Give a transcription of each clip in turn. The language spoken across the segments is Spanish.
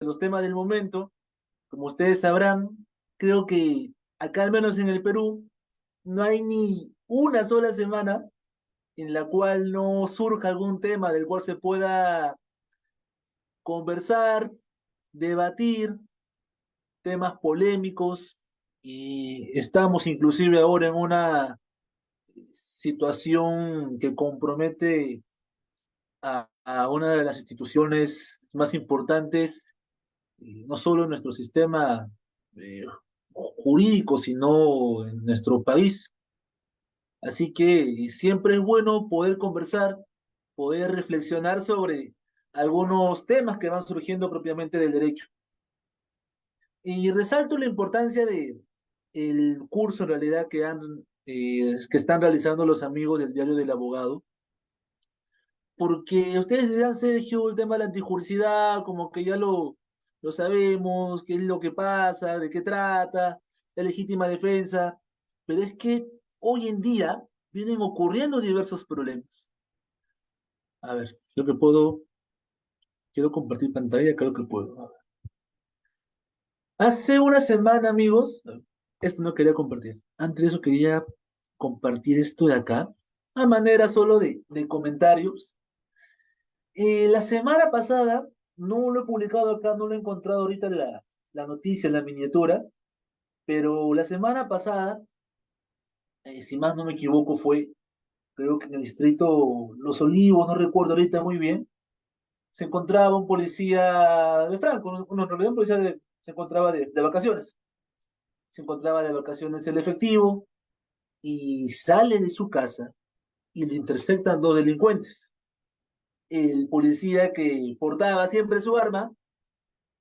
los temas del momento. Como ustedes sabrán, creo que acá al menos en el Perú no hay ni una sola semana en la cual no surja algún tema del cual se pueda conversar, debatir, temas polémicos, y estamos inclusive ahora en una situación que compromete a una de las instituciones más importantes, no solo en nuestro sistema eh, jurídico, sino en nuestro país. Así que siempre es bueno poder conversar, poder reflexionar sobre algunos temas que van surgiendo propiamente del derecho. Y resalto la importancia de el curso en realidad que están realizando los amigos del Diario del Abogado, porque ustedes dirán, Sergio, el tema de la antijuricidad, como que ya lo sabemos, qué es lo que pasa, de qué trata, la legítima defensa, pero es que hoy en día vienen ocurriendo diversos problemas. A ver, creo que puedo, quiero compartir pantalla, creo que puedo. A ver. Hace una semana, amigos, esto no quería compartir. Antes de eso quería compartir esto de acá, a manera solo de comentarios. La semana pasada, no lo he publicado acá, no lo he encontrado ahorita la noticia, la miniatura, pero la semana pasada, si más no me equivoco, fue, creo que en el distrito Los Olivos, no recuerdo ahorita muy bien, se encontraba un policía de Franco, en realidad un policía se encontraba de vacaciones, se encontraba de vacaciones el efectivo y sale de su casa y lo interceptan dos delincuentes. El policía que portaba siempre su arma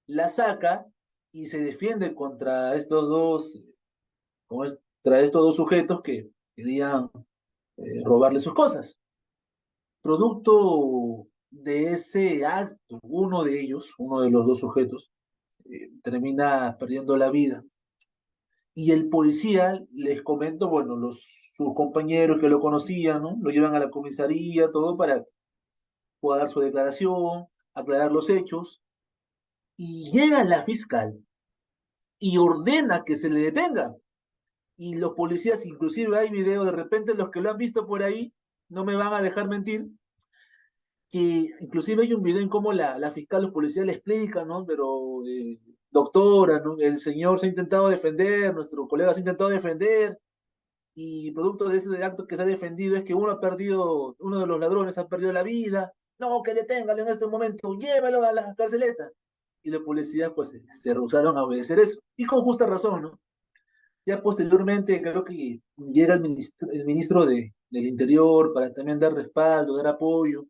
la saca y se defiende contra estos dos sujetos que querían robarle sus cosas. Producto de ese acto, uno de los dos sujetos, termina perdiendo la vida. Y el policía les comento, bueno, sus compañeros que lo conocían, ¿no? Lo llevan a la comisaría, todo para que pueda dar su declaración, aclarar los hechos, y llega la fiscal y ordena que se le detenga. Y los policías, inclusive hay videos, de repente los que lo han visto por ahí, no me van a dejar mentir, que inclusive hay un video en cómo la fiscal, los policías le explican, ¿no? Pero, doctora, ¿no? El señor se ha intentado defender, nuestro colega se ha intentado defender, y producto de ese acto que se ha defendido es que uno de los ladrones ha perdido la vida, no, que deténgalo en este momento, llévelo a la carceleta. Y los policías pues se rehusaron a obedecer eso, y con justa razón, ¿no? Ya posteriormente creo que llega el ministro del Interior para también dar respaldo, dar apoyo.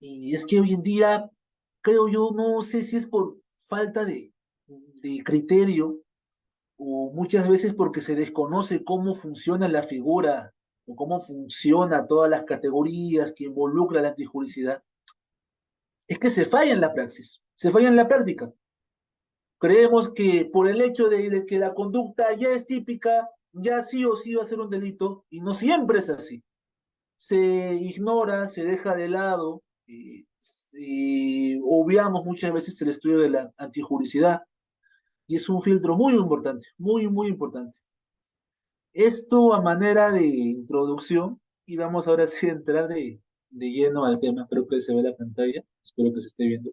Y es que hoy en día, creo yo, no sé si es por falta de criterio o muchas veces porque se desconoce cómo funciona la figura o cómo funciona todas las categorías que involucra la antijuricidad. Es que se falla en la praxis, se falla en la práctica. Creemos que por el hecho de que la conducta ya es típica, ya sí o sí va a ser un delito, y no siempre es así. Se ignora, se deja de lado, y obviamos muchas veces el estudio de la antijuricidad, y es un filtro muy importante, muy, muy importante. Esto a manera de introducción, y vamos ahora sí a entrar de lleno al tema. Creo que se ve la pantalla, espero que se esté viendo.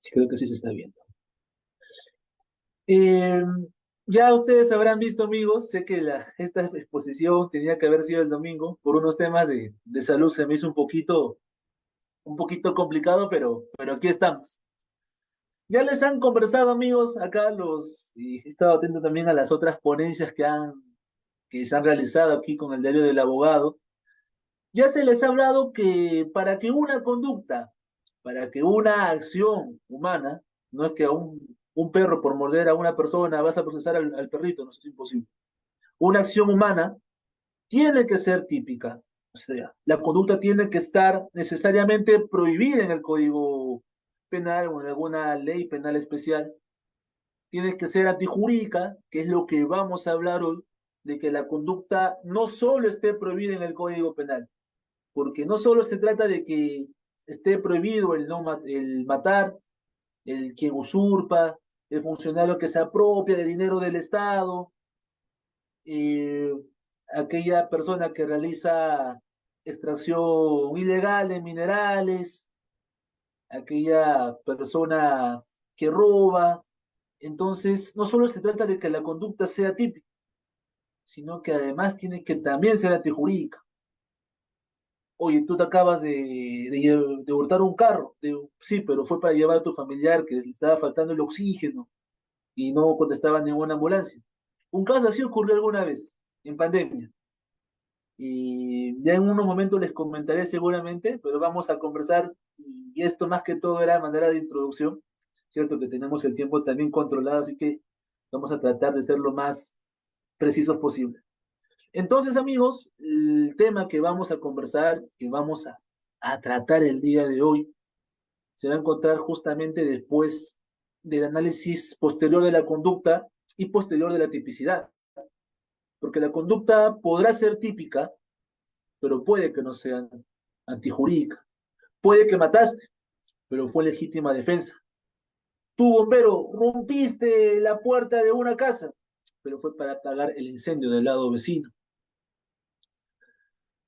Sí, creo que sí se está viendo. Eh, ya ustedes habrán visto, amigos, sé que esta exposición tenía que haber sido el domingo, por unos temas de salud se me hizo un poquito complicado, pero aquí estamos. Ya les han conversado, amigos, acá y he estado atento también a las otras ponencias que se han realizado aquí con el Diario del Abogado. Ya se les ha hablado que para que una acción humana, no es que un perro por morder a una persona vas a procesar al perrito, no, eso es imposible. Una acción humana tiene que ser típica, o sea, la conducta tiene que estar necesariamente prohibida en el Código Penal o en alguna ley penal especial, tiene que ser antijurídica, que es lo que vamos a hablar hoy, de que la conducta no solo esté prohibida en el Código Penal, porque no solo se trata de que esté prohibido el, no, el matar, el quien usurpa, el funcionario que se apropia de dinero del Estado, eh, aquella persona que realiza extracción ilegal de minerales, aquella persona que roba. Entonces, no solo se trata de que la conducta sea típica, sino que además tiene que también ser antijurídica. Oye, tú te acabas de hurtar un carro. Sí, pero fue para llevar a tu familiar que le estaba faltando el oxígeno y no contestaba ninguna ambulancia. Un caso así ocurrió alguna vez, en pandemia. Y ya en unos momentos les comentaré seguramente, pero vamos a conversar. Y esto más que todo era manera de introducción. Cierto que tenemos el tiempo también controlado, así que vamos a tratar de ser lo más precisos posible. Entonces, amigos, el tema que vamos a conversar, que vamos a tratar el día de hoy, se va a encontrar justamente después del análisis posterior de la conducta y posterior de la tipicidad. Porque la conducta podrá ser típica, pero puede que no sea antijurídica. Puede que mataste, pero fue legítima defensa. Tú, bombero, rompiste la puerta de una casa, pero fue para apagar el incendio del lado vecino.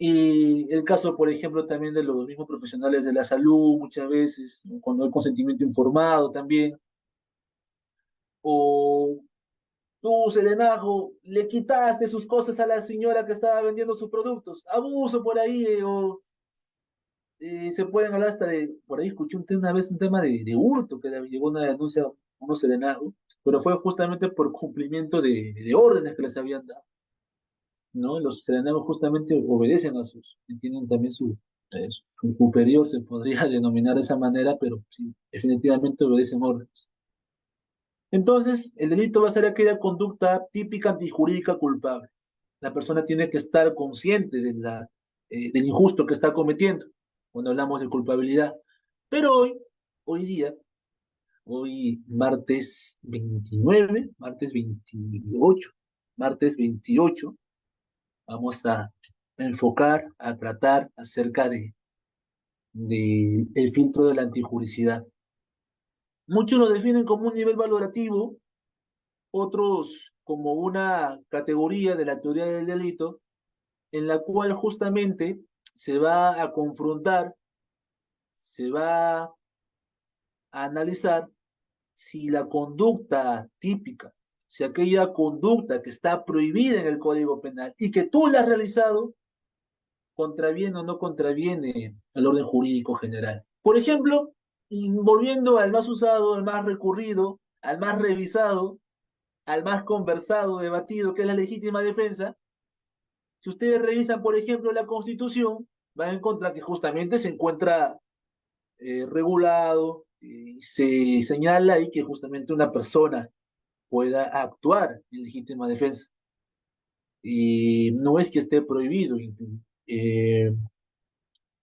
Y el caso, por ejemplo, también de los mismos profesionales de la salud, muchas veces, ¿no? Cuando hay consentimiento informado también, o tú, Serenajo, le quitaste sus cosas a la señora que estaba vendiendo sus productos, abuso por ahí, se pueden hablar hasta de, por ahí escuché una vez un tema de hurto, que le llegó una denuncia a unos Serenajos, pero fue justamente por cumplimiento de órdenes que les habían dado. ¿No? Los serenanos justamente obedecen a sus, tienen también su superior, se podría denominar de esa manera, pero sí, definitivamente obedecen órdenes. Entonces, el delito va a ser aquella conducta típica antijurídica culpable. La persona tiene que estar consciente del injusto que está cometiendo cuando hablamos de culpabilidad. Pero hoy día, hoy martes 28, vamos a enfocar, a tratar acerca de el filtro de la antijuricidad. Muchos lo definen como un nivel valorativo, otros como una categoría de la teoría del delito, en la cual justamente se va a confrontar, se va a analizar si la conducta típica, si aquella conducta que está prohibida en el Código Penal y que tú la has realizado, contraviene o no contraviene al orden jurídico general. Por ejemplo, volviendo al más usado, al más recurrido, al más revisado, al más conversado, debatido, que es la legítima defensa, si ustedes revisan, por ejemplo, la Constitución, van a encontrar que justamente se encuentra regulado y se señala ahí que justamente una persona pueda actuar en legítima defensa. Y no es que esté prohibido, eh,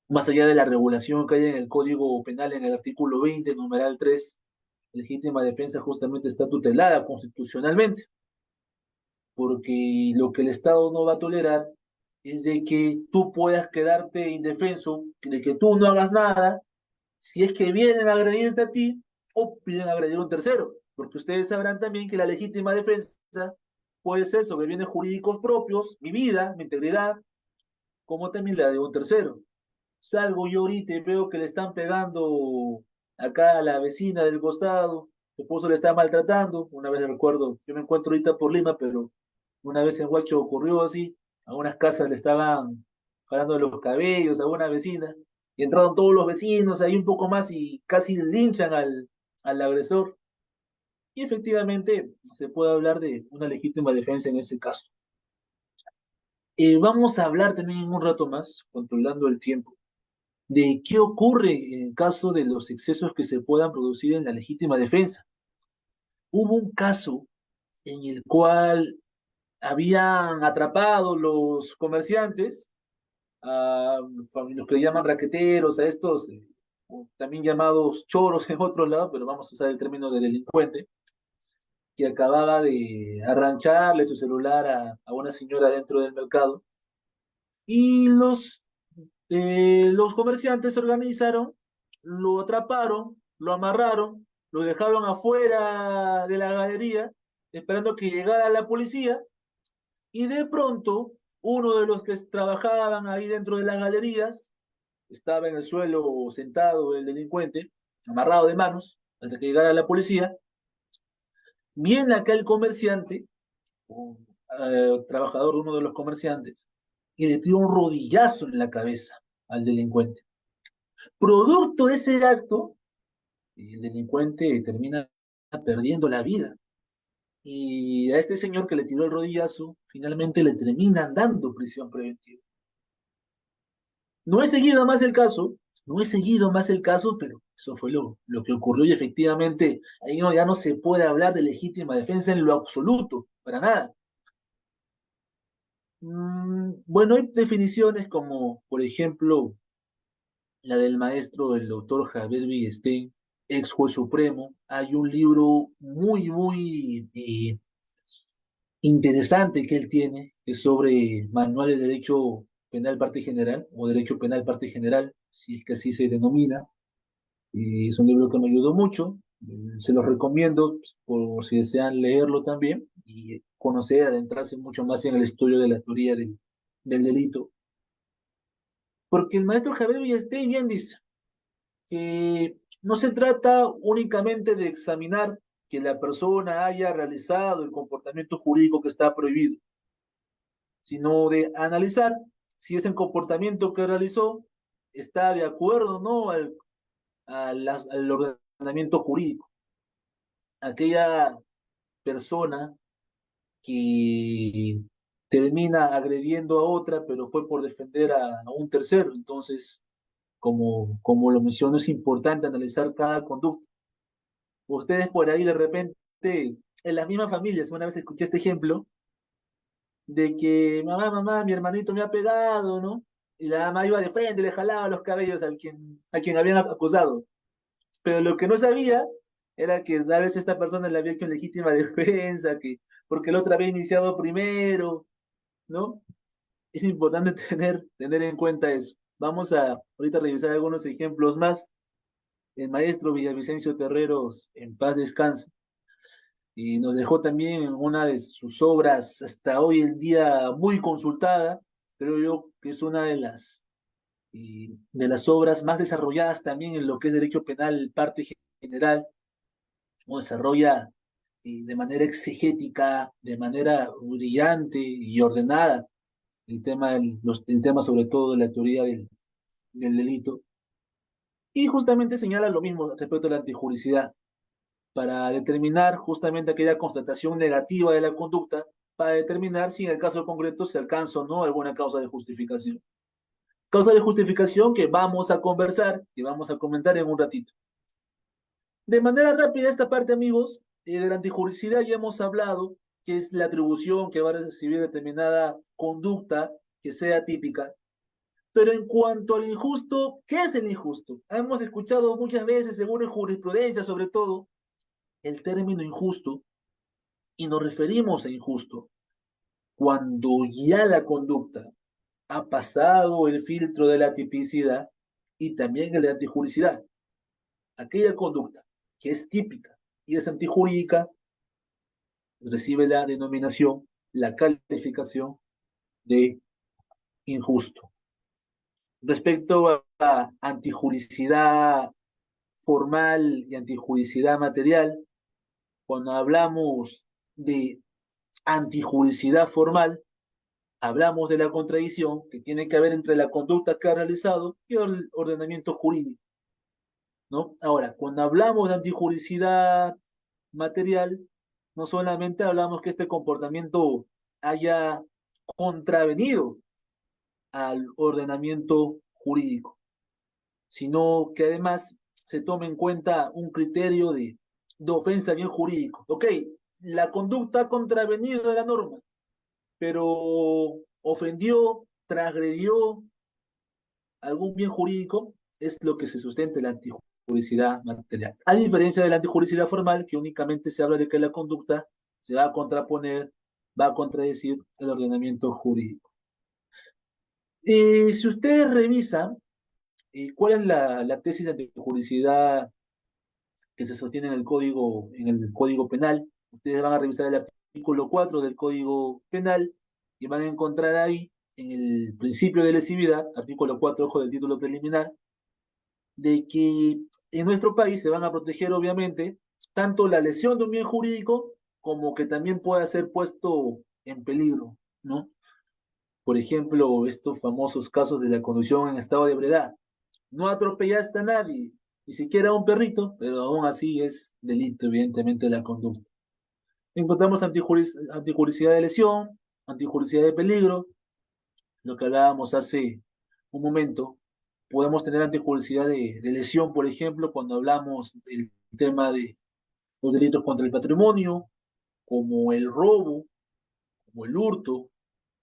más allá de la regulación que hay en el Código Penal en el artículo 20, numeral 3, legítima defensa justamente está tutelada constitucionalmente, porque lo que el Estado no va a tolerar es de que tú puedas quedarte indefenso, de que tú no hagas nada, si es que vienen a agredirte a ti o piden agredir a un tercero, porque ustedes sabrán también que la legítima defensa puede ser sobre bienes jurídicos propios, mi vida, mi integridad, como también la de un tercero. Salgo yo ahorita y veo que le están pegando acá a la vecina del costado, su esposo le está maltratando. Una vez recuerdo, yo me encuentro ahorita por Lima, pero una vez en Huacho ocurrió así, a unas casas le estaban jalando de los cabellos a una vecina, y entraron todos los vecinos ahí un poco más y casi linchan al agresor. Y efectivamente se puede hablar de una legítima defensa en ese caso. Vamos a hablar también en un rato más, controlando el tiempo, de qué ocurre en caso de los excesos que se puedan producir en la legítima defensa. Hubo un caso en el cual habían atrapado los comerciantes, a los que llaman raqueteros, a estos también llamados choros en otro lado, pero vamos a usar el término de delincuente, que acababa de arrancharle su celular a una señora dentro del mercado. Y los comerciantes se organizaron lo atraparon, lo amarraron, lo dejaron afuera de la galería, esperando que llegara la policía, y de pronto uno de los que trabajaban ahí dentro de las galerías estaba en el suelo sentado el delincuente, amarrado de manos, hasta que llegara la policía. Viene acá el comerciante, un trabajador, uno de los comerciantes, y le tira un rodillazo en la cabeza al delincuente. Producto de ese acto, el delincuente termina perdiendo la vida. Y a este señor que le tiró el rodillazo, finalmente le terminan dando prisión preventiva. No he seguido más el caso, no he seguido más el caso, pero eso fue lo que ocurrió y efectivamente ahí no, ya no se puede hablar de legítima defensa en lo absoluto, para nada. Bueno, hay definiciones como, por ejemplo, la del maestro, el doctor Javier Villestein, ex juez supremo. Hay un libro muy interesante que él tiene, que es sobre manual de derecho penal parte general, o derecho penal parte general, si es que así se denomina. Y es un libro que me ayudó mucho, se los recomiendo pues, por si desean leerlo también y conocer, adentrarse mucho más en el estudio de la teoría del delito. Porque el maestro Javier Villestein bien dice que no se trata únicamente de examinar que la persona haya realizado el comportamiento jurídico que está prohibido, sino de analizar si ese comportamiento que realizó está de acuerdo o no al ordenamiento jurídico. Aquella persona que termina agrediendo a otra, pero fue por defender a un tercero. Entonces, como lo menciono, es importante analizar cada conducta. Ustedes por ahí de repente, en las mismas familias, una vez escuché este ejemplo, de que mamá, mi hermanito me ha pegado, ¿no? Y la mamá iba de frente, le jalaba los cabellos a quien habían acusado. Pero lo que no sabía era que a veces esta persona le había hecho en legítima defensa, que porque el otro había iniciado primero, ¿no? Es importante tener en cuenta eso. Vamos a ahorita revisar algunos ejemplos más. El maestro Villavicencio Terreros, en paz descanse, y nos dejó también una de sus obras hasta hoy en día muy consultada, creo yo que es una de las obras más desarrolladas también en lo que es derecho penal parte general, o desarrolla de manera exegética, de manera brillante y ordenada el tema sobre todo de la teoría del delito, y justamente señala lo mismo respecto a la antijuricidad, para determinar justamente aquella constatación negativa de la conducta, para determinar si en el caso concreto se alcanza o no alguna causa de justificación. Causa de justificación que vamos a conversar, que vamos a comentar en un ratito. De manera rápida, esta parte, amigos, de la antijuricidad ya hemos hablado, que es la atribución que va a recibir determinada conducta que sea típica. Pero en cuanto al injusto, ¿qué es el injusto? Hemos escuchado muchas veces, según en jurisprudencia sobre todo, el término injusto, y nos referimos a injusto cuando ya la conducta ha pasado el filtro de la tipicidad y también el de antijuricidad. Aquella conducta que es típica y es antijurídica recibe la denominación, la calificación de injusto. Respecto a antijuricidad formal y antijuricidad material, cuando hablamos de antijuricidad formal, hablamos de la contradicción que tiene que haber entre la conducta que ha realizado y el ordenamiento jurídico, ¿no? Ahora, cuando hablamos de antijuricidad material, no solamente hablamos que este comportamiento haya contravenido al ordenamiento jurídico, sino que además se tome en cuenta un criterio de ofensa bien jurídico. Ok, la conducta ha contravenido de la norma, pero ofendió, transgredió algún bien jurídico, es lo que se sustenta en la antijuricidad material. A diferencia de la antijuricidad formal, que únicamente se habla de que la conducta se va a contraponer, va a contradecir el ordenamiento jurídico. Si ustedes revisan ¿Cuál es la tesis de antijuricidad que se sostiene en el código penal? Ustedes van a revisar el artículo 4 del Código Penal y van a encontrar ahí, en el principio de lesividad, artículo 4, ojo del título preliminar, de que en nuestro país se van a proteger, obviamente, tanto la lesión de un bien jurídico como que también pueda ser puesto en peligro, ¿no? Por ejemplo, estos famosos casos de la conducción en estado de ebriedad. No atropellaste a nadie, ni siquiera a un perrito, pero aún así es delito, evidentemente, la conducta. Encontramos antijuricidad de lesión, antijuricidad de peligro, lo que hablábamos hace un momento. Podemos tener antijuricidad de lesión, por ejemplo, cuando hablamos del tema de los delitos contra el patrimonio, como el robo, como el hurto,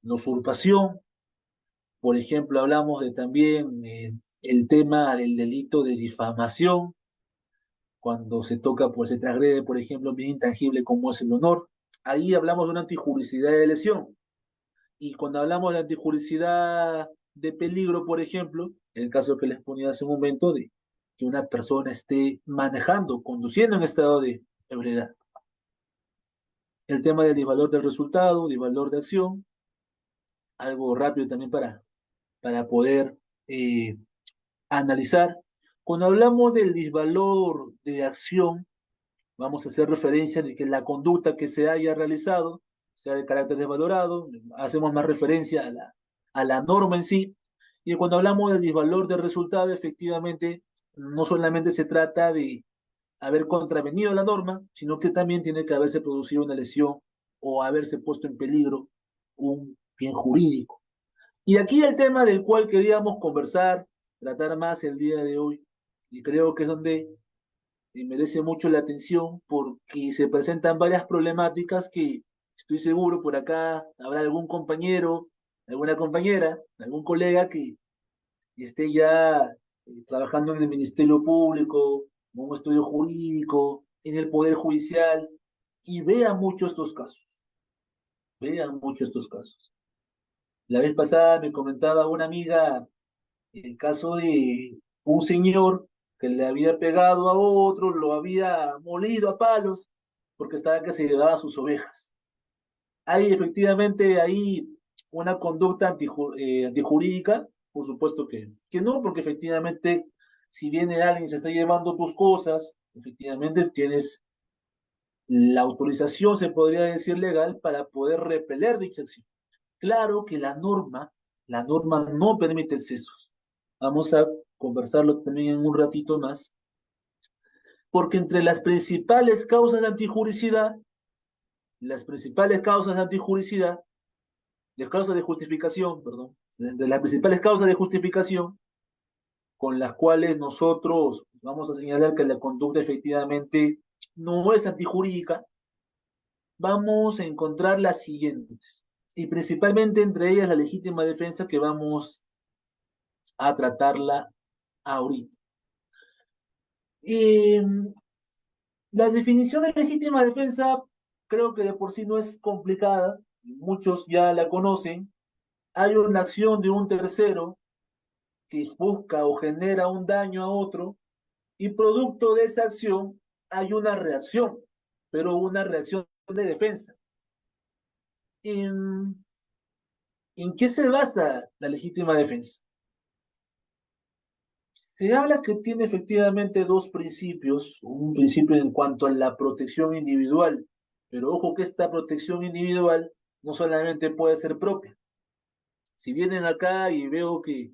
la usurpación. Por ejemplo, hablamos de también el tema del delito de difamación, cuando se toca, pues se transgrede, por ejemplo, un bien intangible como es el honor. Ahí hablamos de una antijuricidad de lesión. Y cuando hablamos de antijuricidad de peligro, por ejemplo, en el caso que les ponía hace un momento, de que una persona esté manejando, conduciendo en estado de ebriedad. El tema del disvalor del resultado, disvalor de acción, algo rápido también para poder eh, analizar. Cuando hablamos del disvalor de acción, vamos a hacer referencia de que la conducta que se haya realizado sea de carácter desvalorado, hacemos más referencia a la norma en sí, y cuando hablamos del disvalor del resultado, efectivamente, no solamente se trata de haber contravenido la norma, sino que también tiene que haberse producido una lesión o haberse puesto en peligro un bien jurídico. Y aquí el tema del cual queríamos conversar, tratar más el día de hoy, y creo que es donde merece mucho la atención porque se presentan varias problemáticas que estoy seguro por acá habrá algún compañero, alguna compañera, algún colega que esté ya trabajando en el Ministerio Público, en un estudio jurídico, en el Poder Judicial, y vea mucho estos casos, vea mucho estos casos. La vez pasada me comentaba una amiga el caso de un señor que le había pegado a otro, lo había molido a palos porque estaba que se llevaba sus ovejas. Hay efectivamente ahí una conducta antijurídica, por supuesto que no, porque efectivamente si viene alguien y se está llevando tus cosas, efectivamente tienes la autorización, se podría decir legal, para poder repeler dicha acción. Claro que la norma no permite excesos. Vamos a conversarlo también en un ratito más, porque entre las principales causas de antijuricidad, las principales causas de antijuricidad, de causas de justificación, perdón, de las principales causas de justificación con las cuales nosotros vamos a señalar que la conducta efectivamente no es antijurídica, vamos a encontrar las siguientes, y principalmente entre ellas la legítima defensa que vamos a tratarla ahorita. Y la definición de legítima defensa creo que de por sí no es complicada, muchos ya la conocen. Hay una acción de un tercero que busca o genera un daño a otro y producto de esa acción hay una reacción, pero una reacción de defensa. ¿En, en qué se basa la legítima defensa? Se habla que tiene efectivamente dos principios, un principio en cuanto a la protección individual, pero ojo que esta protección individual no solamente puede ser propia. Si vienen acá y veo que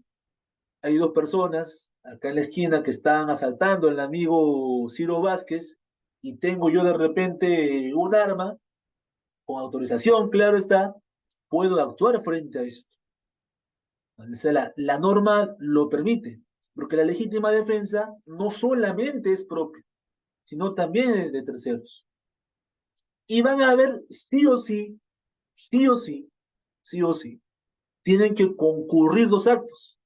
hay dos personas acá en la esquina que están asaltando al amigo Ciro Vázquez y tengo yo de repente un arma, con autorización, claro está, puedo actuar frente a esto. O sea, la norma lo permite, porque la legítima defensa no solamente es propia, sino también es de terceros. Y van a haber sí o sí, sí o sí, sí o sí, tienen que concurrir dos actos.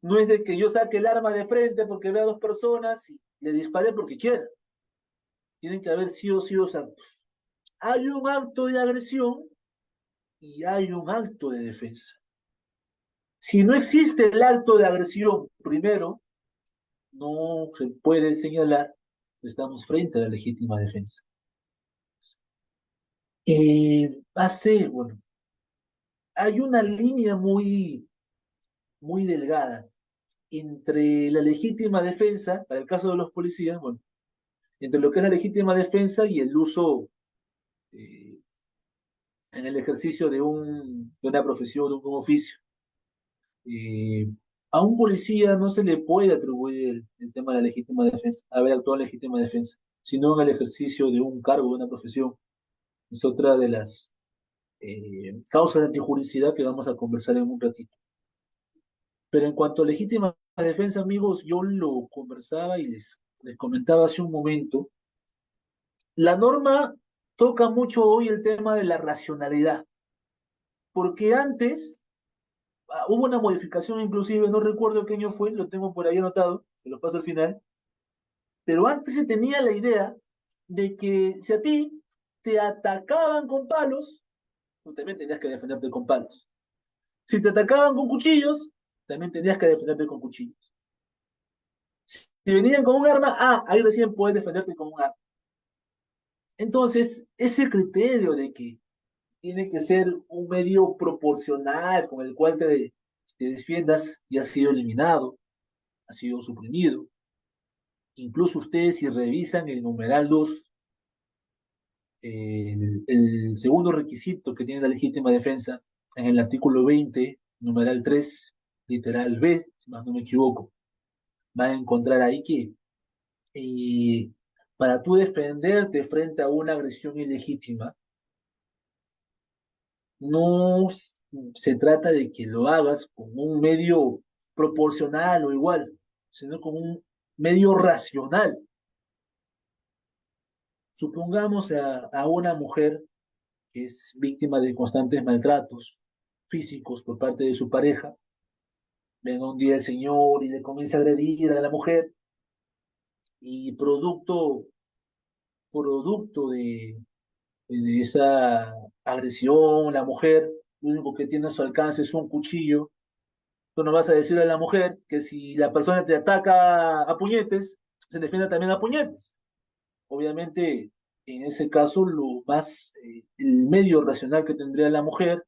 No es de que yo saque el arma de frente porque vea a dos personas y le dispare porque quiera. Tienen que haber sí o sí dos actos. Hay un acto de agresión y hay un acto de defensa. Si no existe el acto de agresión primero, no se puede señalar que estamos frente a la legítima defensa. Bueno, hay una línea muy delgada entre la legítima defensa, para el caso de los policías, bueno, entre lo que es la legítima defensa y el uso eh, en el ejercicio de una profesión, de un oficio. Eh, a un policía no se le puede atribuir el tema de la legítima defensa, haber actuado en legítima defensa, sino en el ejercicio de un cargo, de una profesión. Es otra de las causas de antijuricidad que vamos a conversar en un ratito. Pero en cuanto a legítima defensa, amigos, yo lo conversaba y les comentaba hace un momento. La norma toca mucho hoy el tema de la racionalidad, porque antes hubo una modificación inclusive, no recuerdo qué año fue, lo tengo por ahí anotado, se lo paso al final, pero antes se tenía la idea de que si a ti te atacaban con palos, tú también tenías que defenderte con palos. Si te atacaban con cuchillos, también tenías que defenderte con cuchillos. Si venían con un arma, ahí recién puedes defenderte con un arma. Entonces, ese criterio de que tiene que ser un medio proporcional con el cual te defiendas ya ha sido eliminado, ha sido suprimido. Incluso ustedes si revisan el numeral 2, el segundo requisito que tiene la legítima defensa, en el artículo 20, numeral 3, literal B, si más no me equivoco, van a encontrar ahí que eh, para tú defenderte frente a una agresión ilegítima, no se trata de que lo hagas con un medio proporcional o igual, sino con un medio racional. Supongamos a una mujer que es víctima de constantes maltratos físicos por parte de su pareja. Venga un día el señor y le comienza a agredir a la mujer y producto de esa agresión, la mujer, lo único que tiene a su alcance es un cuchillo. Tú no vas a decirle a la mujer que si la persona te ataca a puñetes, se defienda también a puñetes. Obviamente, en ese caso, el medio racional que tendría la mujer,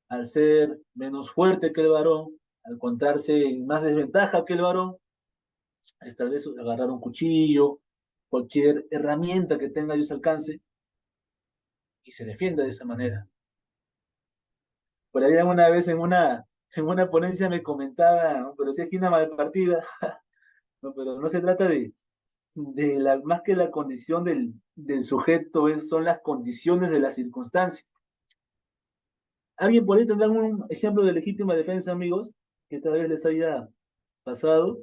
al ser menos fuerte que el varón, al encontrarse en más desventaja que el varón, es tal vez agarrar un cuchillo, cualquier herramienta que tenga a su alcance y se defienda de esa manera. Por ahí una vez en una ponencia me comentaba, ¿no? Pero si es que una malpartida, no, pero no se trata más que la condición del sujeto, son las condiciones de la circunstancia. ¿Alguien por ahí tendrá un ejemplo de legítima defensa, amigos, que tal vez les haya pasado?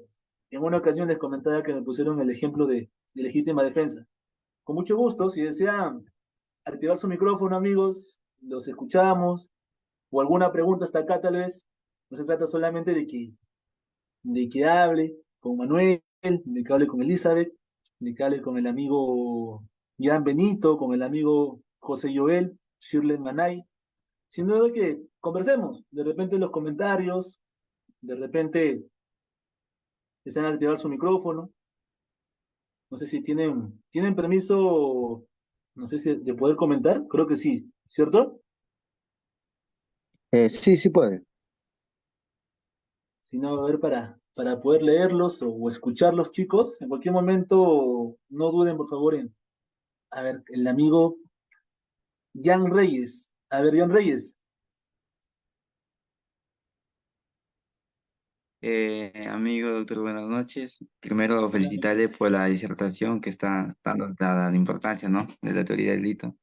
En una ocasión les comentaba que me pusieron el ejemplo de legítima defensa. Con mucho gusto, si desean activar su micrófono, amigos, los escuchamos, o alguna pregunta hasta acá tal vez. No se trata solamente de que hable con Manuel, de que hable con Elizabeth, de que hable con el amigo Jan Benito, con el amigo José Joel, Shirley Manay, sino de que conversemos, de repente en los comentarios, de repente desean activar su micrófono, no sé si tienen permiso, no sé si de poder comentar, creo que sí, ¿cierto? Sí, sí puede. Si no, a ver, para poder leerlos o escucharlos, chicos, en cualquier momento no duden, por favor, a ver, el amigo Jan Reyes. A ver, Jan Reyes. Amigo doctor, buenas noches. Primero felicitarle por la disertación que está dando la importancia, ¿no? De la teoría del delito.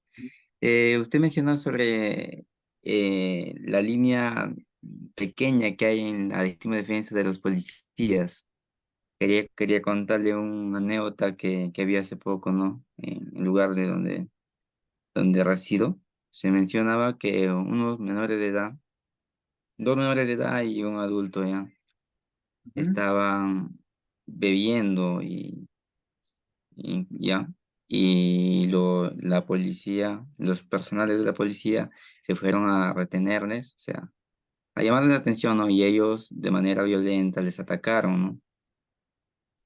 Usted mencionó sobre la línea pequeña que hay en la legítima defensa de los policías. Quería contarle una anécdota que vi hace poco, ¿no? En el lugar donde resido, se mencionaba que unos menores de edad, dos menores de edad y un adulto ya, Ujú. estaban bebiendo y ya, y la policía, los personales de la policía se fueron a retenerles, o sea, a llamarles la atención, ¿no? Y ellos de manera violenta les atacaron, ¿no?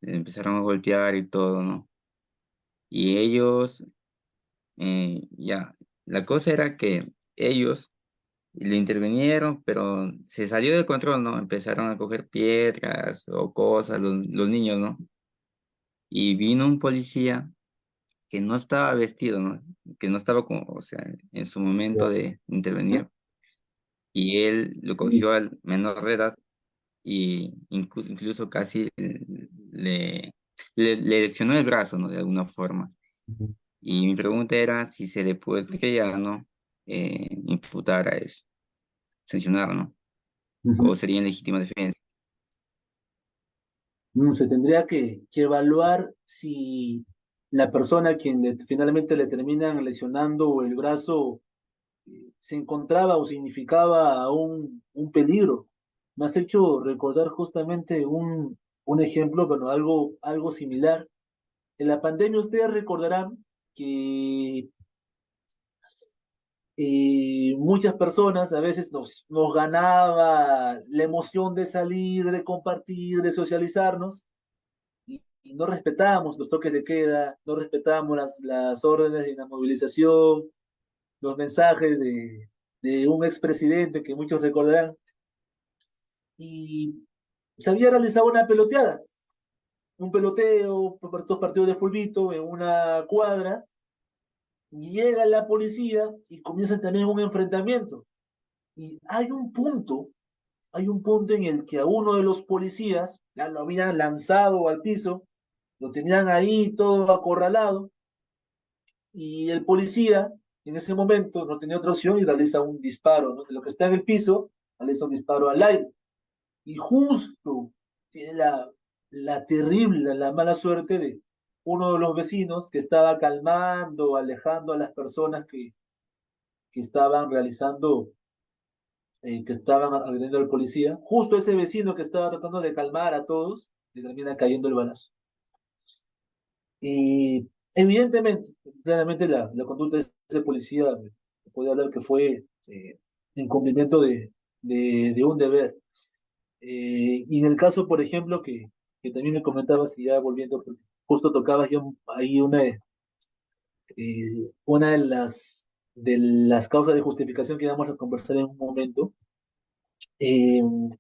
le empezaron a golpear y todo, ¿no? Y ellos, ya, la cosa era que ellos le intervinieron, pero se salió de control, ¿no? Empezaron a coger piedras o cosas, los niños, ¿no? Y vino un policía que no estaba vestido, ¿no? Que no estaba como, o sea, en su momento de intervenir. Y él lo cogió al menor de edad y incluso casi le lesionó el brazo, ¿no? De alguna forma. Y mi pregunta era si se le podría, ¿no? Imputar a eso, sancionar, ¿no? O Ujú. sería en legítima defensa. Se tendría que evaluar si la persona a quien finalmente le terminan lesionando el brazo se encontraba o significaba un peligro. Me has hecho recordar justamente un ejemplo, bueno, algo similar. En la pandemia ustedes recordarán que muchas personas a veces nos ganaba la emoción de salir, de compartir, de socializarnos, y no respetábamos los toques de queda, no respetábamos las órdenes de inmovilización, los mensajes de un expresidente que muchos recordarán, y se había realizado una peloteada, un peloteo por estos partidos de fulbito en una cuadra, y llega la policía y comienza también un enfrentamiento. Y hay un punto en el que a uno de los policías ya lo habían lanzado al piso, lo tenían ahí todo acorralado, y el policía en ese momento no tenía otra opción y realiza un disparo, ¿no? De lo que está en el piso, realiza un disparo al aire. Y justo tiene la terrible, la mala suerte de uno de los vecinos que estaba calmando, alejando a las personas que estaban realizando, que estaban agrediendo al policía. Justo ese vecino que estaba tratando de calmar a todos, le termina cayendo el balazo. Y evidentemente, claramente la conducta de ese policía puede hablar que fue incumplimiento de un deber. Y en el caso, por ejemplo, que también me comentabas, y ya volviendo, porque justo tocabas yo ahí una de las causas de justificación que vamos a conversar en un momento. En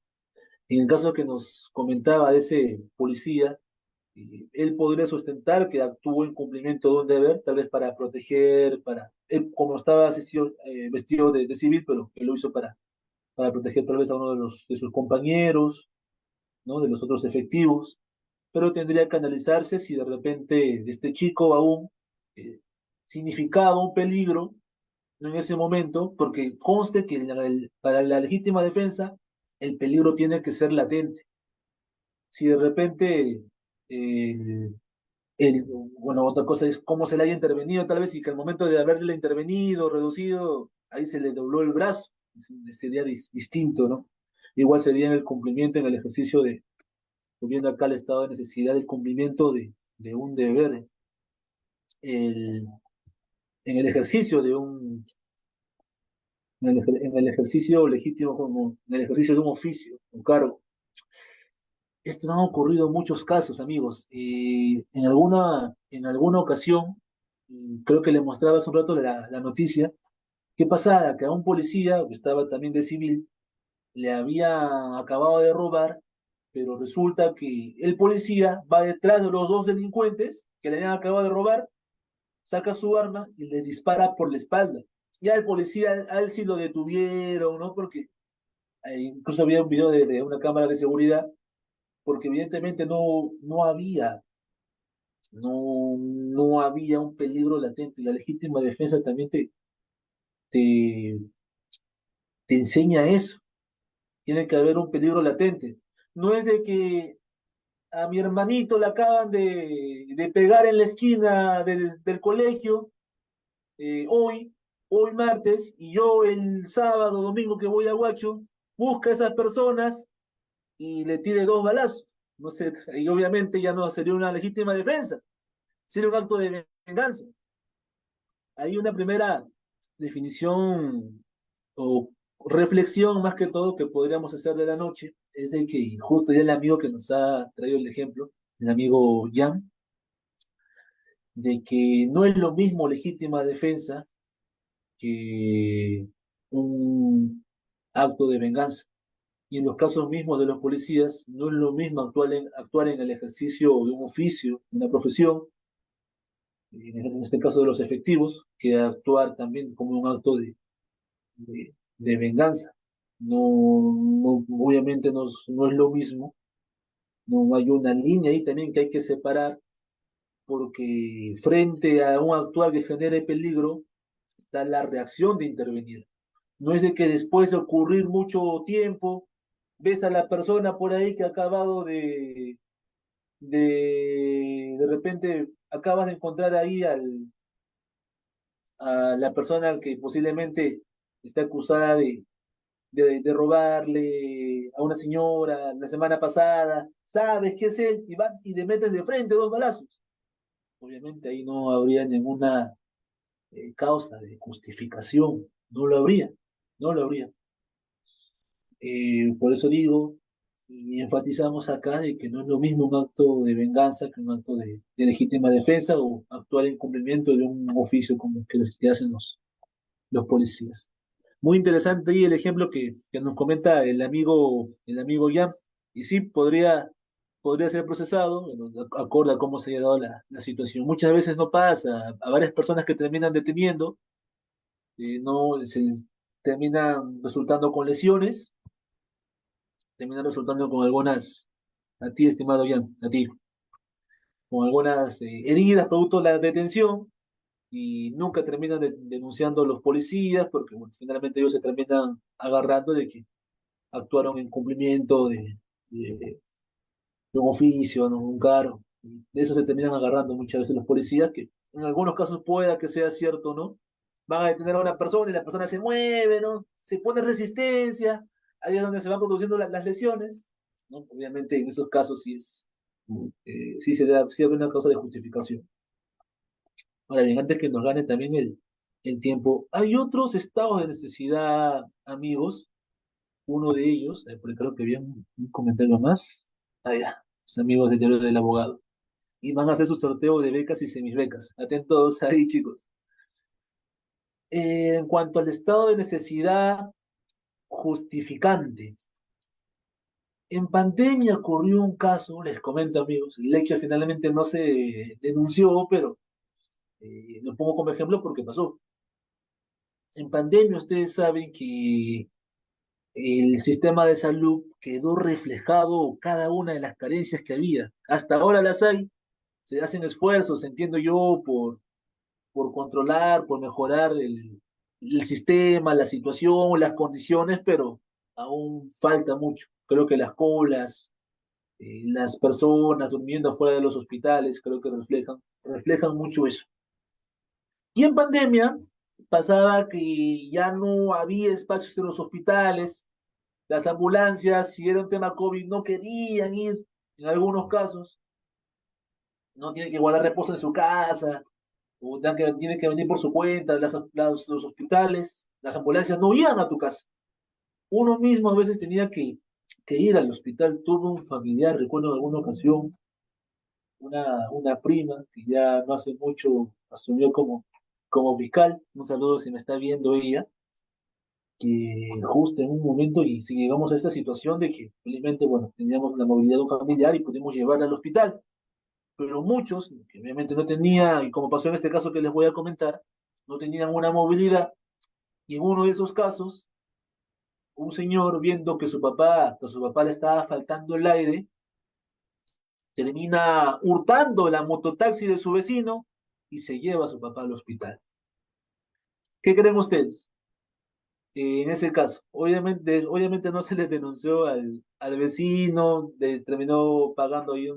el caso que nos comentaba de ese policía, él podría sustentar que actuó en cumplimiento de un deber, tal vez para proteger, él como estaba vestido de civil, pero que lo hizo para proteger tal vez a uno de sus compañeros, ¿no? De los otros efectivos, pero tendría que analizarse si de repente este chico aún eh, significaba un peligro en ese momento, porque conste que para la legítima defensa el peligro tiene que ser latente. Si de repente, eh, bueno, otra cosa es cómo se le haya intervenido tal vez, y que al momento de haberle intervenido, reducido, ahí se le dobló el brazo, sería distinto, ¿no? Igual sería en el cumplimiento, en el ejercicio viendo acá el estado de necesidad, del cumplimiento de un deber, el, en el ejercicio en el ejercicio legítimo, como en el ejercicio de un oficio, un cargo. Esto han ocurrido muchos casos, amigos. En alguna ocasión, creo que le mostraba hace un rato la noticia, ¿qué pasaba? Que a un policía, que estaba también de civil, le había acabado de robar, pero resulta que el policía va detrás de los dos delincuentes que le habían acabado de robar, saca su arma y le dispara por la espalda. Ya el policía, a él sí lo detuvieron, ¿no? Porque incluso había un video de una cámara de seguridad, porque evidentemente no había un peligro latente. La legítima defensa también te, te enseña eso. Tiene que haber un peligro latente. No es de que a mi hermanito le acaban de pegar en la esquina del colegio, hoy martes, y yo el sábado, domingo que voy a Huacho, busca a esas personas y le tire dos balazos. No sé, y obviamente ya no sería una legítima defensa, sería un acto de venganza. Hay una primera definición o reflexión más que todo que podríamos hacer de la noche, es de que justo ya el amigo que nos ha traído el ejemplo, el amigo Jan, de que no es lo mismo legítima defensa que un acto de venganza. Y en los casos mismos de los policías, no es lo mismo actuar en el ejercicio de un oficio, una profesión, en este caso de los efectivos, que actuar también como un acto de venganza. Obviamente no es lo mismo, no hay una línea ahí también que hay que separar, porque frente a un actuar que genere peligro, está la reacción de intervenir. No es de que después de ocurrir mucho tiempo, ves a la persona por ahí que ha acabado de repente acabas de encontrar ahí a la persona que posiblemente está acusada de robarle a una señora la semana pasada, sabes que es él y vas y le metes de frente dos balazos. Obviamente ahí no habría ninguna causa de justificación, no lo habría, no lo habría. Por eso digo y enfatizamos acá de que no es lo mismo un acto de venganza que un acto de legítima defensa o actuar en cumplimiento de un oficio como que hacen los policías. Muy interesante ahí el ejemplo que nos comenta el amigo Jan. Y sí, podría ser procesado, bueno, acorde a cómo se haya dado la situación. Muchas veces no pasa, a varias personas que terminan deteniendo, no se terminan resultando con lesiones, terminan resultando con algunas, a ti, estimado Jan, a ti, con algunas heridas producto de la detención y nunca terminan denunciando a los policías porque bueno, finalmente ellos se terminan agarrando de que actuaron en cumplimiento de un oficio, ¿no? Un cargo. Y de eso se terminan agarrando muchas veces los policías, que en algunos casos pueda que sea cierto, ¿no? Van a detener a una persona y la persona se mueve, ¿no? Se pone resistencia, ahí es donde se van produciendo las lesiones, ¿no? Obviamente en esos casos sí sí hay una causa de justificación. Ahora bien, antes que nos gane también el tiempo, hay otros estados de necesidad, amigos. Uno de ellos, porque creo que había un comentario más. Ah, ya, los amigos del diario del abogado. Y van a hacer su sorteo de becas y semibecas. Atentos ahí, chicos. En cuanto al estado de necesidad justificante, en pandemia ocurrió un caso, les comento amigos, el hecho finalmente no se denunció, pero lo pongo como ejemplo porque pasó. En pandemia ustedes saben que el sistema de salud quedó reflejado cada una de las carencias que había. Hasta ahora las hay, se hacen esfuerzos, entiendo yo, por controlar, por mejorar el sistema, la situación, las condiciones, pero aún falta mucho. Creo que las colas, las personas durmiendo fuera de los hospitales, creo que reflejan mucho eso. Y en pandemia pasaba que ya no había espacios en los hospitales, las ambulancias, si era un tema COVID, no querían ir en algunos casos, no tienen que guardar reposo en su casa, o tienen que venir por su cuenta, los hospitales, las ambulancias no iban a tu casa. Uno mismo a veces tenía que ir al hospital. Tuve un familiar, recuerdo en alguna ocasión, una prima que ya no hace mucho asumió como fiscal. Un saludo si me está viendo ella, que justo en un momento y si llegamos a esta situación de que felizmente, bueno, teníamos la movilidad de un familiar y pudimos llevarla al hospital, pero muchos, que obviamente no tenían, y como pasó en este caso que les voy a comentar, no tenían una movilidad, y en uno de esos casos, un señor viendo que a su papá le estaba faltando el aire, termina hurtando la mototaxi de su vecino y se lleva a su papá al hospital. ¿Qué creen ustedes? En ese caso, obviamente no se le denunció al vecino, terminó pagando ahí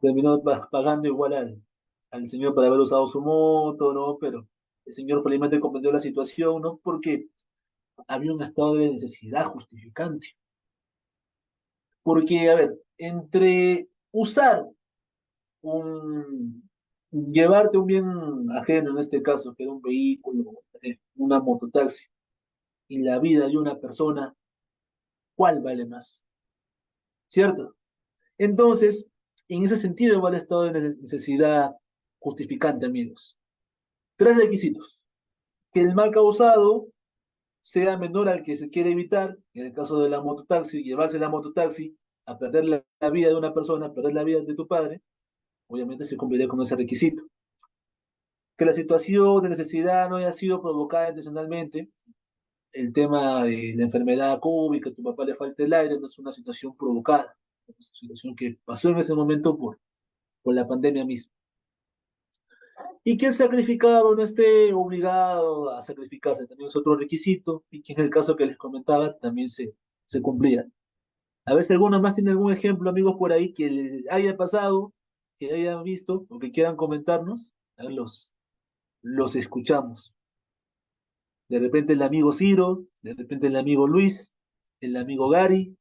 terminó pagando igual al señor por haber usado su moto, ¿no? Pero el señor felizmente comprendió la situación, ¿no? Porque había un estado de necesidad justificante. Porque, a ver, entre usar llevarte un bien ajeno, en este caso, que era un vehículo, una mototaxi, y la vida de una persona, ¿cuál vale más? ¿Cierto? Entonces, en ese sentido va el estado de necesidad justificante, amigos. Tres requisitos: que el mal causado sea menor al que se quiere evitar, en el caso de la mototaxi, llevarse la mototaxi a perder la vida de una persona, a perder la vida de tu padre, obviamente se cumpliría con ese requisito. Que la situación de necesidad no haya sido provocada intencionalmente, el tema de la enfermedad COVID, que a tu papá le falte el aire, no es una situación provocada, es una situación que pasó en ese momento por la pandemia misma. Y que el sacrificado no esté obligado a sacrificarse, también es otro requisito, y que en el caso que les comentaba también se cumplía. A ver si alguno más tiene algún ejemplo, amigos, por ahí que les haya pasado, que hayan visto o que quieran comentarnos. A ver, los escuchamos. De repente el amigo Ciro, de repente el amigo Luis, el amigo Gary,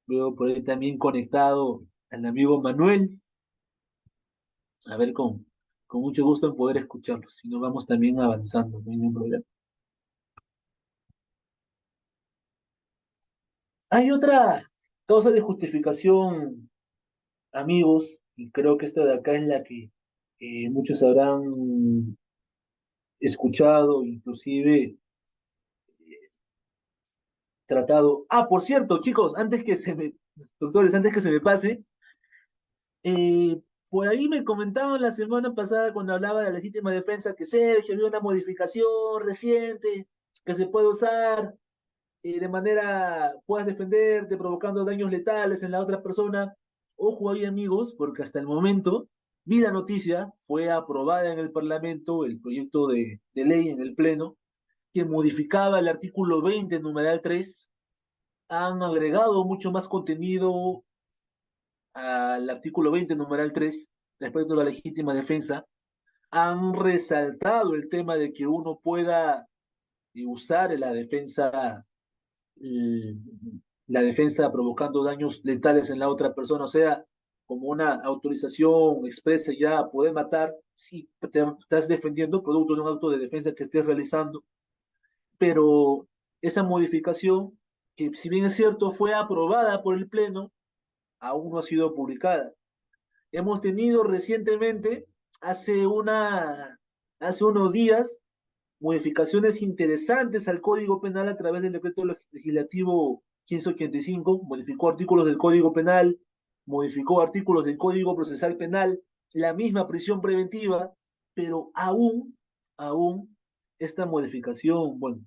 veo por ahí también conectado al amigo Manuel. A ver, con mucho gusto en poder escucharlos. Si no, vamos también avanzando, no hay ningún problema. Hay otra causa de justificación, amigos, y creo que esta de acá es la que muchos habrán escuchado, inclusive tratado. Ah, por cierto, chicos, doctores, antes que se me pase, por ahí me comentaban la semana pasada cuando hablaba de la legítima defensa que Sergio había una modificación reciente que se puede usar de manera, puedas defenderte provocando daños letales en la otra persona. Ojo ahí, amigos, porque hasta el momento vi la noticia, fue aprobada en el Parlamento el proyecto de ley en el Pleno que modificaba el artículo 20, numeral 3. Han agregado mucho más contenido al artículo 20, numeral 3, respecto a la legítima defensa. Han resaltado el tema de que uno pueda usar eh, la defensa provocando daños letales en la otra persona, o sea, como una autorización expresa ya a poder matar si te estás defendiendo producto de un acto de defensa que estés realizando, pero esa modificación, que si bien es cierto fue aprobada por el Pleno, aún no ha sido publicada. Hemos tenido recientemente, hace, una, hace unos días, modificaciones interesantes al Código Penal a través del decreto legislativo 1585, modificó artículos del Código Penal, modificó artículos del Código Procesal Penal, la misma prisión preventiva, pero aún esta modificación, bueno,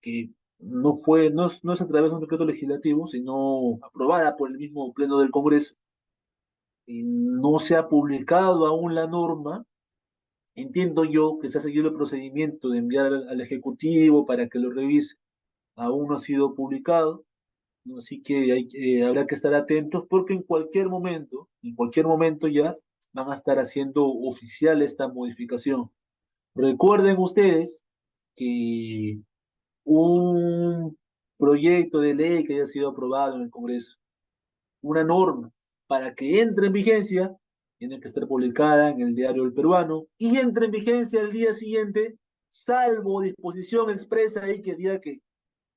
que no es a través de un decreto legislativo, sino aprobada por el mismo Pleno del Congreso, y no se ha publicado aún la norma. Entiendo yo que se ha seguido el procedimiento de enviar al Ejecutivo para que lo revise. Aún no ha sido publicado, ¿no? Así que habrá que estar atentos porque en cualquier momento ya van a estar haciendo oficial esta modificación. Recuerden ustedes que un proyecto de ley que haya sido aprobado en el Congreso, una norma para que entre en vigencia, tiene que estar publicada en el diario El Peruano y entre en vigencia el día siguiente, salvo disposición expresa ahí que diga que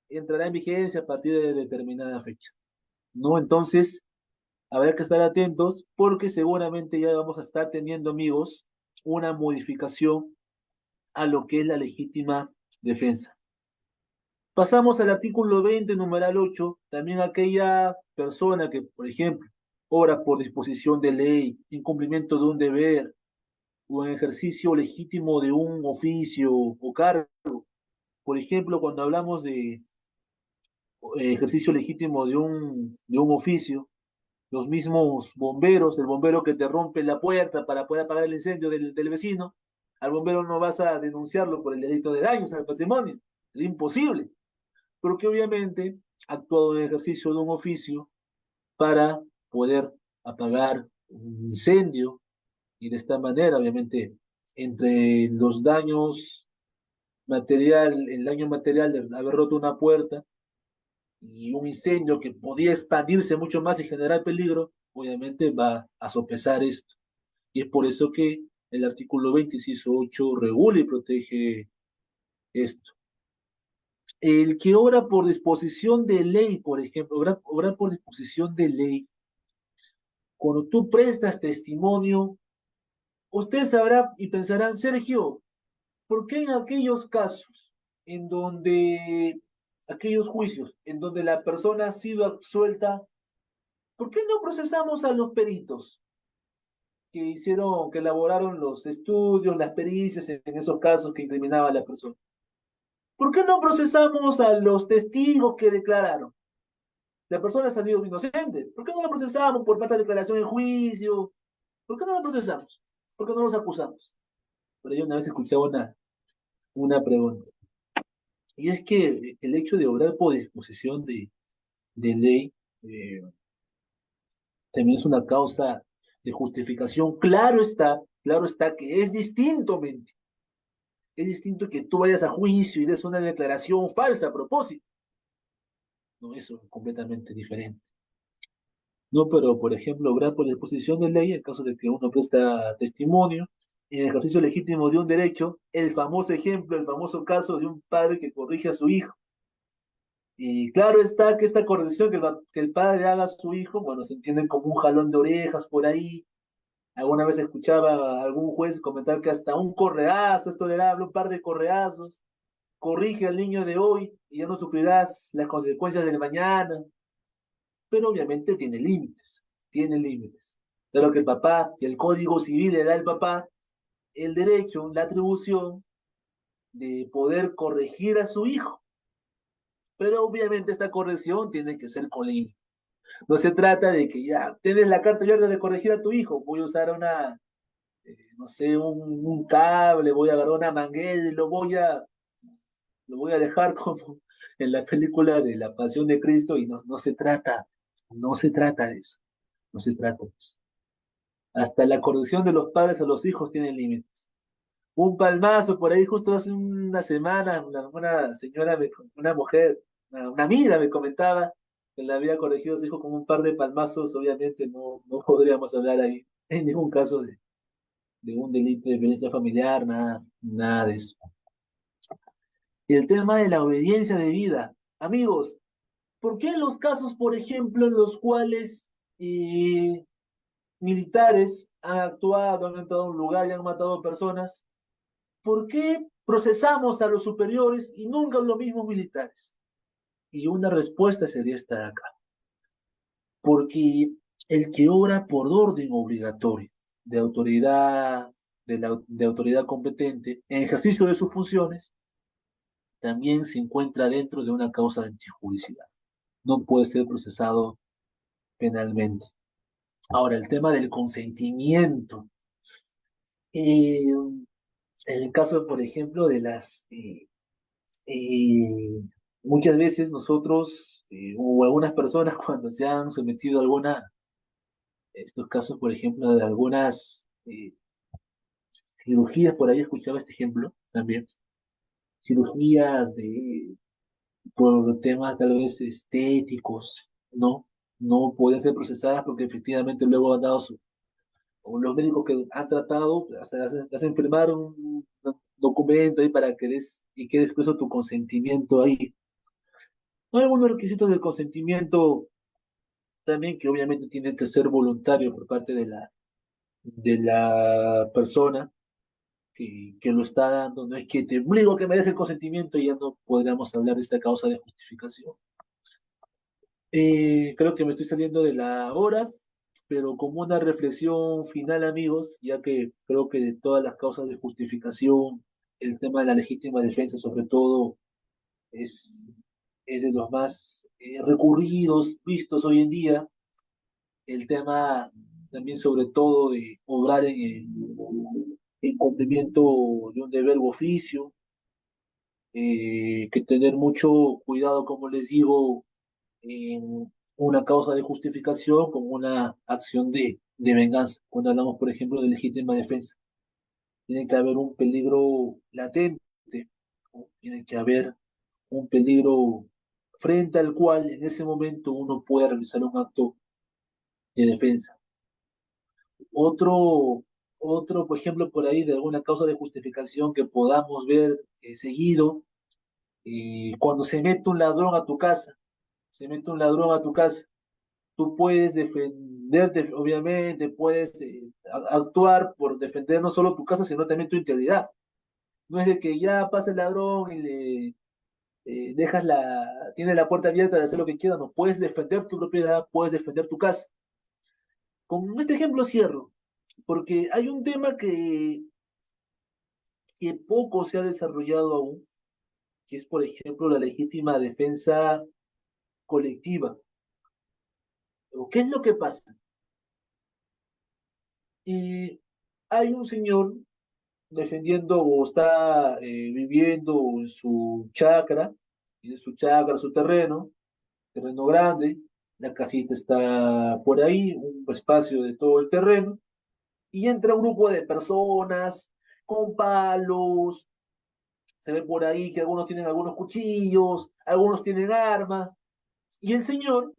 entrará en vigencia a partir de determinada fecha. ¿No? Entonces, habrá que estar atentos porque seguramente ya vamos a estar teniendo, amigos, una modificación a lo que es la legítima defensa. Pasamos al artículo 20, numeral 8, también aquella persona que, por ejemplo, obra por disposición de ley, incumplimiento de un deber o en ejercicio legítimo de un oficio o cargo. Por ejemplo, cuando hablamos de ejercicio legítimo de un oficio, los mismos bomberos, el bombero que te rompe la puerta para poder apagar el incendio del vecino, al bombero no vas a denunciarlo por el delito de daños al patrimonio, es imposible, porque obviamente ha actuado en ejercicio de un oficio para poder apagar un incendio y de esta manera, obviamente, entre los daños el daño material de haber roto una puerta y un incendio que podía expandirse mucho más y generar peligro, obviamente va a sopesar esto. Y es por eso que el artículo 20, inciso 8, regula y protege esto. El que obra por disposición de ley, por ejemplo, obra por disposición de ley, Cuando tú prestas testimonio, usted sabrá y pensarán, Sergio, ¿por qué en aquellos casos, en donde, aquellos juicios, en donde la persona ha sido absuelta, ¿por qué no procesamos a los peritos que hicieron, que elaboraron los estudios, las pericias en esos casos que incriminaba a la persona? ¿Por qué no procesamos a los testigos que declararon? La persona ha salido inocente. ¿Por qué no la procesamos por falta de declaración en juicio? ¿Por qué no la procesamos? ¿Por qué no los acusamos? Pero yo una vez escuché una pregunta. Y es que el hecho de obrar por disposición de ley también es una causa de justificación. Claro está que es distinto, mente. Es distinto que tú vayas a juicio y des una declaración falsa a propósito. No, eso es completamente diferente. No, pero por ejemplo, obrar por disposición de ley, en caso de que uno presta testimonio, en el ejercicio legítimo de un derecho, el famoso ejemplo, el famoso caso de un padre que corrige a su hijo. Y claro está que esta corrección que el padre haga a su hijo, bueno, se entiende como un jalón de orejas por ahí. Alguna vez escuchaba a algún juez comentar que hasta un correazo es tolerable, un par de correazos, corrige al niño de hoy y ya no sufrirás las consecuencias del mañana. Pero obviamente tiene límites. Pero que el papá, que el Código Civil le da al papá el derecho, la atribución de poder corregir a su hijo. Pero obviamente esta corrección tiene que ser con límites. No se trata de que ya tienes la carta abierta de corregir a tu hijo, voy a usar no sé, un cable, voy a agarrar una manguera y lo voy a dejar como en la película de la Pasión de Cristo y no se trata de eso, no se trata de eso. Hasta la corrección de los padres a los hijos tiene límites. Un palmazo por ahí, justo hace una semana, una señora, una mujer, una amiga me comentaba que le había corregido a su hijo con un par de palmazos. Obviamente no podríamos hablar ahí en ningún caso de un delito de violencia familiar, nada de eso. Y el tema de la obediencia debida. Amigos, ¿por qué en los casos, por ejemplo, en los cuales militares han actuado, han entrado a un lugar y han matado personas, ¿por qué procesamos a los superiores y nunca a los mismos militares? Y una respuesta sería esta de acá. Porque el que obra por orden obligatorio de autoridad, de autoridad competente, en ejercicio de sus funciones, también se encuentra dentro de una causa de antijudicialidad. No puede ser procesado penalmente. Ahora, el tema del consentimiento. En el caso, por ejemplo, de muchas veces nosotros o algunas personas cuando se han sometido a estos casos, por ejemplo, de algunas cirugías, por ahí escuchaba este ejemplo también, cirugías por temas tal vez estéticos, ¿no? No pueden ser procesadas porque efectivamente luego han dado o los médicos que han tratado, hacen firmar un documento ahí para que y quede expreso tu consentimiento ahí. No hay algunos requisitos del consentimiento también que obviamente tienen que ser voluntarios por parte de la persona que lo está dando. No es que te obligo a que me des el consentimiento y ya no podríamos hablar de esta causa de justificación. Creo que me estoy saliendo de la hora, pero como una reflexión final, amigos, ya que creo que de todas las causas de justificación, el tema de la legítima defensa, sobre todo, es, es de los más recurridos, vistos hoy en día. El tema también, sobre todo, de obrar en cumplimiento de un deber u oficio, que tener mucho cuidado, como les digo, en una causa de justificación como una acción de venganza. Cuando hablamos, por ejemplo, de legítima defensa, tiene que haber un peligro latente, ¿no? Tiene que haber un peligro frente al cual en ese momento uno puede realizar un acto de defensa. Otro, por ejemplo, por ahí de alguna causa de justificación que podamos ver seguido, cuando se mete un ladrón a tu casa, se mete un ladrón a tu casa tú puedes defenderte, obviamente, puedes actuar por defender no solo tu casa, sino también tu integridad. No es de que ya pasa el ladrón y le tiene la puerta abierta de hacer lo que quiera, no, puedes defender tu propiedad, puedes defender tu casa. Con este ejemplo cierro, porque hay un tema que poco se ha desarrollado aún, que es, por ejemplo, la legítima defensa colectiva. ¿Qué es lo que pasa? Y hay un señor defendiendo o está viviendo en su chacra, tiene su chacra, su terreno grande, la casita está por ahí, un espacio de todo el terreno, y entra un grupo de personas con palos, se ve por ahí que algunos tienen algunos cuchillos, algunos tienen armas, y el señor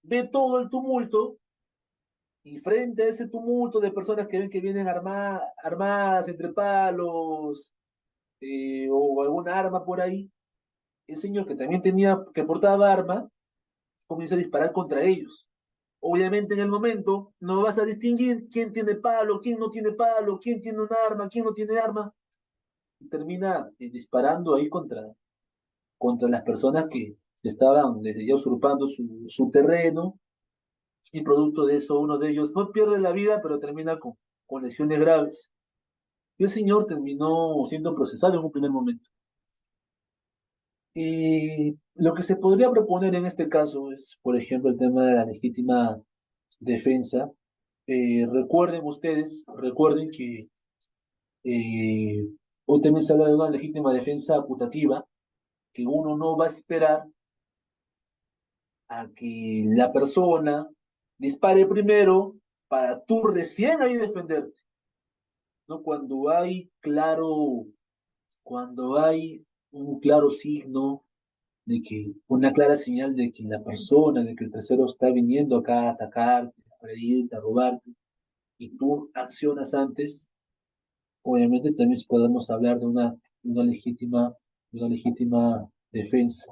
ve todo el tumulto y frente a ese tumulto de personas que ven que vienen armadas entre palos o alguna arma por ahí, el señor que también que portaba arma, comienza a disparar contra ellos. Obviamente en el momento no vas a distinguir quién tiene palo, quién no tiene palo, quién tiene un arma, quién no tiene arma, y termina disparando ahí contra las personas que estaban desde ya usurpando su terreno, y producto de eso uno de ellos no pierde la vida, pero termina con lesiones graves. Y el señor terminó siendo procesado en un primer momento. Y lo que se podría proponer en este caso es, por ejemplo, el tema de la legítima defensa. Recuerden que eh, hoy también se habla de una legítima defensa putativa, que uno no va a esperar a que la persona dispare primero para tú recién ahí defenderte, ¿no? Cuando hay un claro signo de que, una clara señal de que la persona, de que el tercero está viniendo acá a atacarte, a agredirte, a robarte, y tú accionas antes, obviamente también podemos hablar de una legítima, una legítima defensa,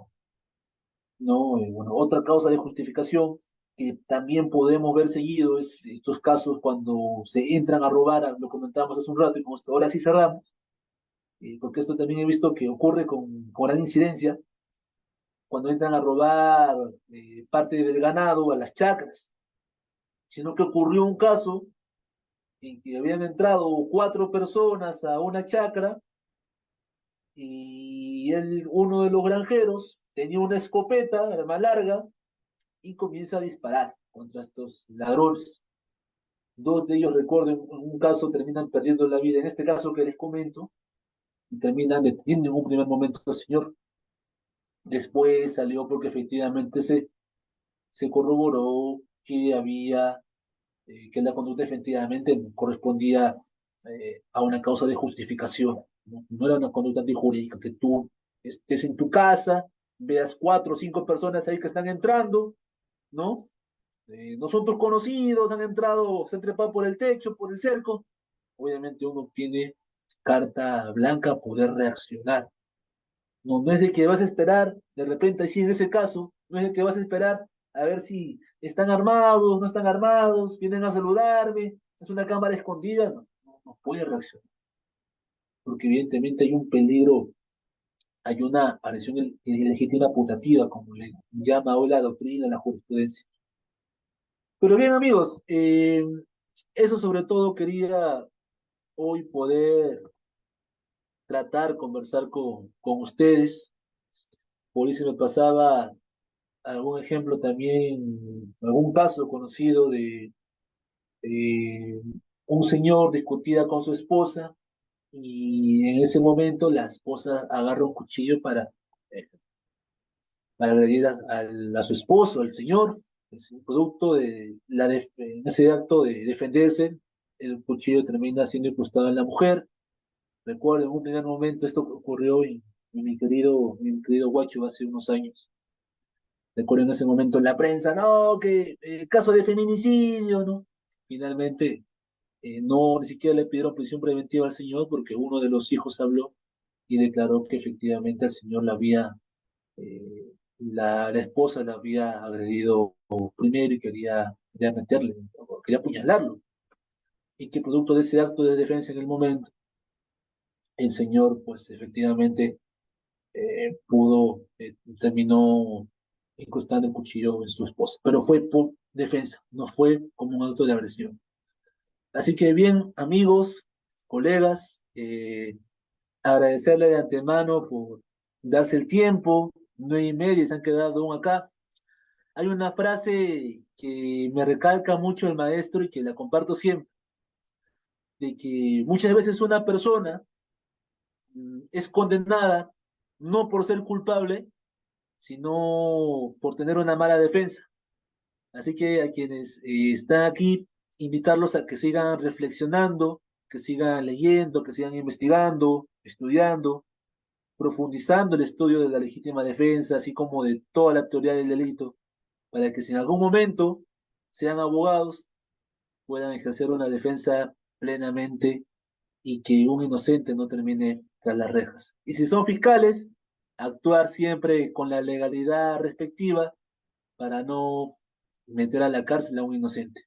¿no? Bueno, otra causa de justificación que también podemos ver seguido es estos casos cuando se entran a robar, lo comentamos hace un rato y como hasta ahora sí cerramos, porque esto también he visto que ocurre con gran incidencia, cuando entran a robar parte del ganado a las chacras, sino que ocurrió un caso en que habían entrado 4 personas a una chacra y uno de los granjeros tenía una escopeta, arma larga, y comienza a disparar contra estos ladrones. Dos de ellos, recuerdo, en un caso terminan perdiendo la vida, en este caso que les comento, y terminan deteniendo en un primer momento al señor. Después salió porque efectivamente se corroboró que la conducta efectivamente correspondía a una causa de justificación. ¿No? No era una conducta antijurídica, que tú estés en tu casa, veas 4 o 5 personas ahí que están entrando, ¿no? No son tus conocidos, han entrado, se han trepado por el techo, por el cerco. Obviamente uno tiene carta blanca a poder reaccionar. No, no es de que vas a esperar, de repente, sí, en ese caso, no es de que vas a esperar a ver si están armados, no están armados, vienen a saludarme, es una cámara escondida, no puede reaccionar, porque evidentemente hay un peligro, hay una agresión ilegítima putativa, como le llama hoy la doctrina, la jurisprudencia. Pero bien, amigos, eso sobre todo quería hoy poder tratar, conversar con ustedes. Por eso me pasaba algún ejemplo también, algún caso conocido de eh, un señor discutía con su esposa y en ese momento la esposa agarra un cuchillo eh, para agredir a su esposo, al señor. Es un producto en ese acto de defenderse, el cuchillo termina siendo incrustado en la mujer. Recuerdo en un primer momento esto ocurrió en mi querido Guacho hace unos años. Recuerdo en ese momento en la prensa, no, que caso de feminicidio, ¿no? Finalmente, no, ni siquiera le pidieron prisión preventiva al señor porque uno de los hijos habló y declaró que efectivamente al señor le había la esposa la había agredido primero y quería meterle, quería apuñalarlo. Y que producto de ese acto de defensa en el momento, el señor, pues efectivamente, terminó incrustando el cuchillo en su esposa. Pero fue por defensa, no fue como un acto de agresión. Así que bien, amigos, colegas, agradecerle de antemano por darse el tiempo, 9:30 se han quedado aún acá. Hay una frase que me recalca mucho el maestro y que la comparto siempre, de que muchas veces una persona es condenada no por ser culpable, sino por tener una mala defensa. Así que a quienes están aquí, invitarlos a que sigan reflexionando, que sigan leyendo, que sigan investigando, estudiando, profundizando el estudio de la legítima defensa, así como de toda la teoría del delito, para que si en algún momento sean abogados, puedan ejercer una defensa plenamente y que un inocente no termine tras las rejas. Y si son fiscales, actuar siempre con la legalidad respectiva para no meter a la cárcel a un inocente.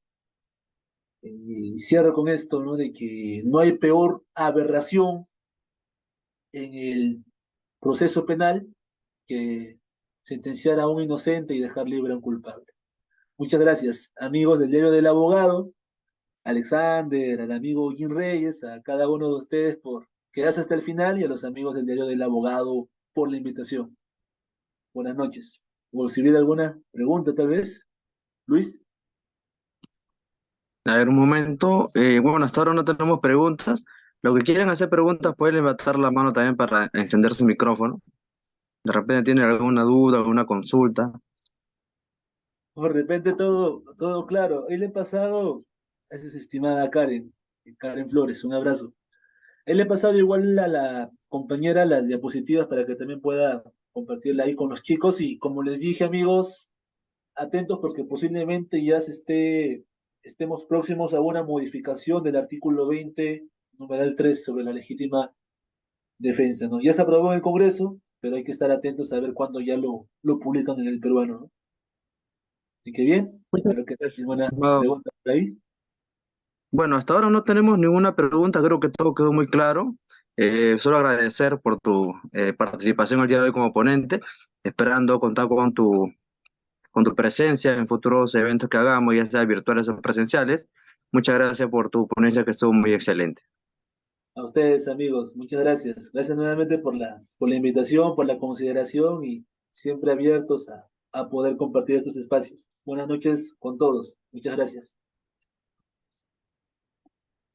Y cierro con esto, ¿no? De que no hay peor aberración en el proceso penal que sentenciar a un inocente y dejar libre a un culpable. Muchas gracias, amigos del Diario del Abogado, Alexander, al amigo Jim Reyes, a cada uno de ustedes por quedarse hasta el final y a los amigos del Diario del Abogado por la invitación. Buenas noches. ¿O si hubiera alguna pregunta, tal vez? Luis. A ver, un momento. Bueno, hasta ahora no tenemos preguntas. Lo que quieren hacer preguntas pueden levantar la mano también para encender su micrófono. De repente tienen alguna duda, alguna consulta. De repente todo claro. Hoy le he pasado a esa estimada Karen Flores, un abrazo. Él le he pasado igual a la compañera las diapositivas para que también pueda compartirla ahí con los chicos y como les dije amigos, atentos porque posiblemente estemos próximos a una modificación del artículo 20, numeral 3 sobre la legítima defensa, ¿no? Ya se aprobó en el Congreso, pero hay que estar atentos a ver cuándo ya lo publican en el peruano, ¿no? Así que bien, Muchas espero que gracias, ninguna estimado. pregunta por ahí. Bueno, hasta ahora no tenemos ninguna pregunta, creo que todo quedó muy claro. Solo agradecer por tu participación el día de hoy como ponente, esperando contar con tu presencia en futuros eventos que hagamos, ya sea virtuales o presenciales. Muchas gracias por tu ponencia que estuvo muy excelente. A ustedes, amigos, muchas gracias. Gracias nuevamente por la invitación, por la consideración y siempre abiertos a poder compartir estos espacios. Buenas noches con todos. Muchas gracias.